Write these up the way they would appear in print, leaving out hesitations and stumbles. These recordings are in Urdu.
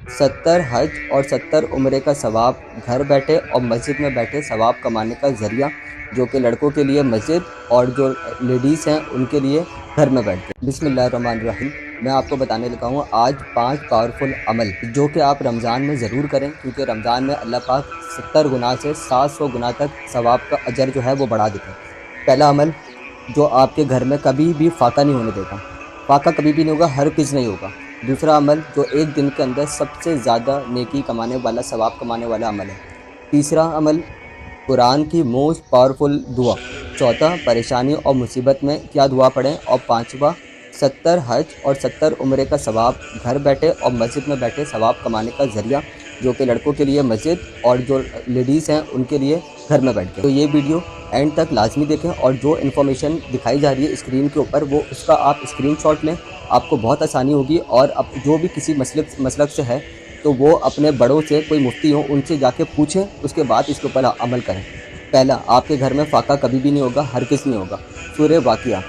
70 حج اور 70 عمرے کا ثواب گھر بیٹھے اور مسجد میں بیٹھے ثواب کمانے کا ذریعہ، جو کہ لڑکوں کے لیے مسجد اور جو لیڈیز ہیں ان کے لیے گھر میں بیٹھ کے۔ بسم اللہ الرحمن الرحیم۔ میں آپ کو بتانے لگا ہوں آج 5 پاورفل عمل جو کہ آپ رمضان میں ضرور کریں، کیونکہ رمضان میں اللہ پاک 70 گنا سے 700 گنا تک ثواب کا اجر جو ہے وہ بڑھا دیتے ہیں۔ پہلا عمل جو آپ کے گھر میں کبھی بھی فاقہ نہیں ہونے دیتا، فاقہ کبھی بھی نہیں ہوگا، ہرگز نہیں ہوگا۔ دوسرا عمل جو ایک دن کے اندر سب سے زیادہ نیکی کمانے والا، ثواب کمانے والا عمل ہے۔ تیسرا عمل قرآن کی موسٹ پاورفل دعا۔ چوتھا پریشانی اور مصیبت میں کیا دعا پڑھیں، اور پانچواں 70 حج اور 70 عمرے کا ثواب گھر بیٹھے اور مسجد میں بیٹھے ثواب کمانے کا ذریعہ، جو کہ لڑکوں کے لیے مسجد اور جو لیڈیز ہیں ان کے لیے گھر میں بیٹھ کے۔ تو یہ ویڈیو اینڈ تک لازمی دیکھیں، اور جو انفارمیشن دکھائی جا رہی ہے اسکرین کے اوپر وہ اس کا آپ اسکرین شاٹ لیں، آپ کو بہت آسانی ہوگی۔ اور اب جو بھی کسی مسلک سے ہے تو وہ اپنے بڑوں سے، کوئی مفتی ہو ان سے جا کے پوچھیں، اس کے بعد اس کے اوپر عمل کریں۔ پہلا، آپ کے گھر میں فاقہ کبھی بھی نہیں ہوگا، ہرگز نہیں ہوگا۔ سورہ واقعہ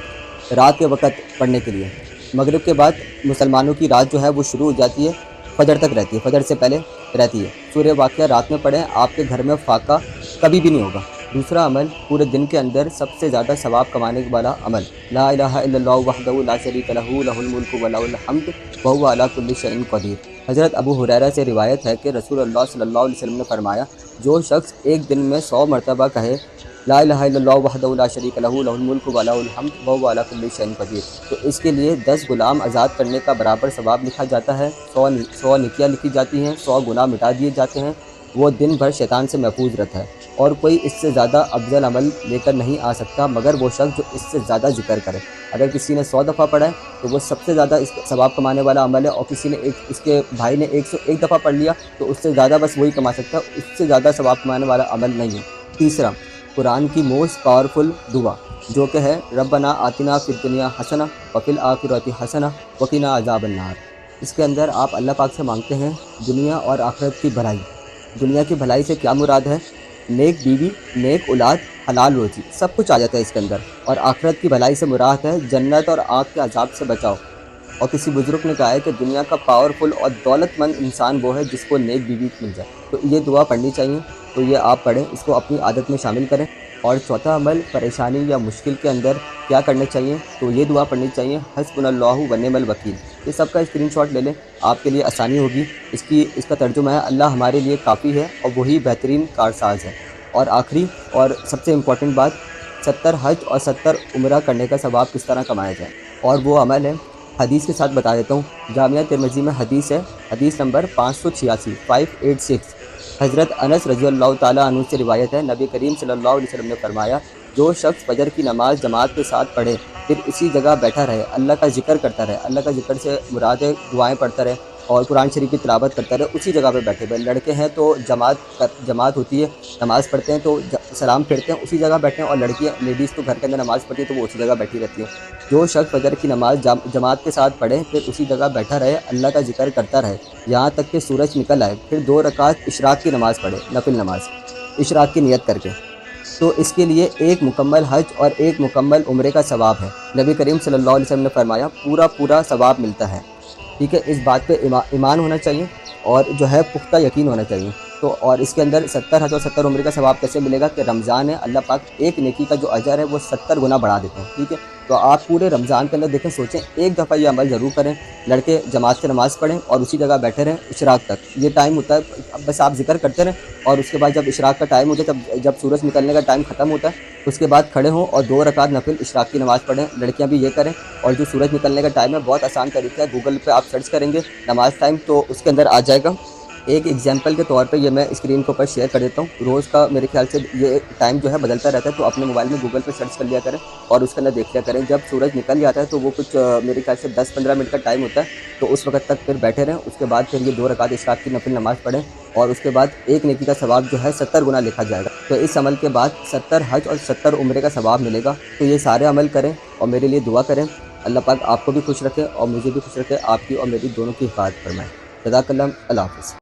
رات کے وقت پڑھنے کے لیے، مغرب کے بعد مسلمانوں کی رات جو ہے وہ شروع ہو جاتی ہے، فجر تک رہتی ہے، فجر سے پہلے رہتی ہے۔ سورہ واقعہ رات میں پڑھیں، آپ کے گھر میں فاقہ کبھی بھی نہیں ہوگا۔ دوسرا عمل پورے دن کے اندر سب سے زیادہ ثواب کمانے والا عمل، لا الہ الا اللہ وحدہ لا شریک لہ لہ الملک و لہ الحمد وہو علی کل شیء قدیر۔ حضرت ابو ہریرہ سے روایت ہے کہ رسول اللہ صلی اللہ علیہ وسلم نے فرمایا، جو شخص ایک دن میں 100 مرتبہ کہے لا الہ الا اللہ وحدہ لا شریک لہ لہ الملک و لہ الحمد وہو علی کل شیء قدیر، تو اس کے لیے 10 غلام آزاد کرنے کا برابر ثواب لکھا جاتا ہے، 100 نیکیاں لکھی جاتی ہیں، 100 گناہ مٹا دیے جاتے ہیں، وہ دن بھر شیطان سے محفوظ رہتا ہے۔ اور کوئی اس سے زیادہ افضل عمل لے کر نہیں آ سکتا مگر وہ شخص جو اس سے زیادہ ذکر کرے۔ اگر کسی نے 100 دفعہ پڑھا ہے تو وہ سب سے زیادہ اس ثواب کمانے والا عمل ہے، اور کسی نے اس کے بھائی نے 101 دفعہ پڑھ لیا تو اس سے زیادہ بس وہی کما سکتا ہے، اس سے زیادہ ثواب کمانے والا عمل نہیں ہے۔ تیسرا، قرآن کی موسٹ پاورفل دعا جو کہ ہے ربنا آتنا فی الدنیا حسنہ وفی الآخرۃ حسنہ وقنا عذاب النار۔ اس کے اندر آپ اللہ پاک سے مانگتے ہیں دنیا اور آخرت کی بھلائی۔ دنیا کی بھلائی سے کیا مراد ہے؟ نیک بیوی، نیک اولاد، حلال روزی، سب کچھ آ جاتا ہے اس کے اندر۔ اور آخرت کی بھلائی سے مراد ہے جنت اور آگ کے عذاب سے بچاؤ۔ اور کسی بزرگ نے کہا ہے کہ دنیا کا پاورفل اور دولت مند انسان وہ ہے جس کو نیک بیوی مل جائے، تو یہ دعا پڑھنی چاہیے، تو یہ آپ پڑھیں، اس کو اپنی عادت میں شامل کریں۔ اور چوتھا عمل پریشانی یا مشکل کے اندر کیا کرنا چاہیے، تو یہ دعا پڑھنی چاہیے، حسبنا اللہ و نعم الوکیل۔ یہ سب کا اسکرین شاٹ لے لیں، آپ کے لیے آسانی ہوگی۔ اس کا ترجمہ ہے اللہ ہمارے لیے کافی ہے اور وہی بہترین کارساز ہے۔ اور آخری اور سب سے امپورٹنٹ بات، 70 حج اور 70 عمرہ کرنے کا ثواب کس طرح کمایا جائے، اور وہ عمل ہے، حدیث کے ساتھ بتا دیتا ہوں۔ جامعہ ترمذی میں حدیث ہے، حدیث نمبر 586 حضرت انس رضی اللہ تعالیٰ عنہ سے روایت ہے، نبی کریم صلی اللہ علیہ وسلم نے فرمایا، جو شخص فجر کی نماز جماعت کے ساتھ پڑھے پھر اسی جگہ بیٹھا رہے، اللہ کا ذکر کرتا رہے، اللہ کا ذکر سے مراد ہے دعائیں پڑھتا رہے اور قرآن شریف کی تلاوت کرتا رہے، اسی جگہ پہ بیٹھے ہوئے۔ لڑکے ہیں تو جماعت ہوتی ہے، نماز پڑھتے ہیں تو سلام پھیرتے ہیں، اسی جگہ بیٹھے ہیں، اور لڑکیاں لیڈیز تو گھر کے اندر نماز پڑھتی ہیں تو وہ اسی جگہ بیٹھی رہتی ہیں۔ جو شخص فجر کی نماز جماعت کے ساتھ پڑھے پھر اسی جگہ بیٹھا رہے، اللہ کا ذکر کرتا رہے یہاں تک کہ سورج نکل آئے، پھر 2 رکعت اشراق کی نماز پڑھے، نفل نماز اشراق کی نیت کر کے، تو اس کے لیے 1 مکمل حج اور 1 مکمل عمرے کا ثواب ہے۔ نبی کریم صلی اللہ علیہ وسلم نے فرمایا پورا ثواب ملتا ہے۔ ٹھیک ہے، اس بات پہ ایمان ہونا چاہیے اور جو ہے پختہ یقین ہونا چاہیے۔ تو اور اس کے اندر 70 حج اور 70 عمرے کا ثواب کیسے ملے گا کہ رمضان ہے، اللہ پاک ایک نیکی کا جو اجر ہے وہ 70 گنا بڑھا دیتے ہیں۔ ٹھیک ہے، تو آپ پورے رمضان کے اندر دیکھیں، سوچیں، ایک دفعہ یہ عمل ضرور کریں، لڑکے جماعت سے نماز پڑھیں اور اسی جگہ بیٹھے رہیں اشراق تک۔ یہ ٹائم ہوتا ہے، بس آپ ذکر کرتے رہیں، اور اس کے بعد جب اشراق کا ٹائم ہوتا ہے، جب سورج نکلنے کا ٹائم ختم ہوتا ہے، اس کے بعد کھڑے ہوں اور 2 رکعت نفل اشراق کی نماز پڑھیں۔ لڑکیاں بھی یہ کریں، اور جو سورج نکلنے کا ٹائم ہے بہت آسان طریقہ ہے، گوگل پہ آپ سرچ کریں گے نماز ٹائم تو اس کے اندر آ جائے گا۔ ایک ایگزامپل کے طور پہ یہ میں اسکرین کے اوپر شیئر کر دیتا ہوں، روز کا میرے خیال سے یہ ٹائم جو ہے بدلتا رہتا ہے، تو اپنے موبائل میں گوگل پہ سرچ کر لیا کریں اور اس کے اندر دیکھ لیا کریں۔ جب سورج نکل جاتا ہے تو وہ کچھ میرے خیال سے 10-15 منٹ کا ٹائم ہوتا ہے، تو اس وقت تک پھر بیٹھے رہیں، اس کے بعد پھر یہ 2 رکعت اشراق کی نفل نماز پڑھیں، اور اس کے بعد ایک نیکی کا ثواب جو ہے 70 گنا لکھا جائے گا۔ تو اس عمل کے بعد 70 حج اور 70 عمرے کا ثواب ملے گا۔ تو یہ سارے عمل کریں اور میرے لیے دعا کریں، اللہ پاک آپ کو بھی خوش رکھے اور مجھے بھی خوش رکھے، آپ کی اور میری دونوں کی حفاظت فرمائے۔ جزاک اللہ، اللہ حافظ۔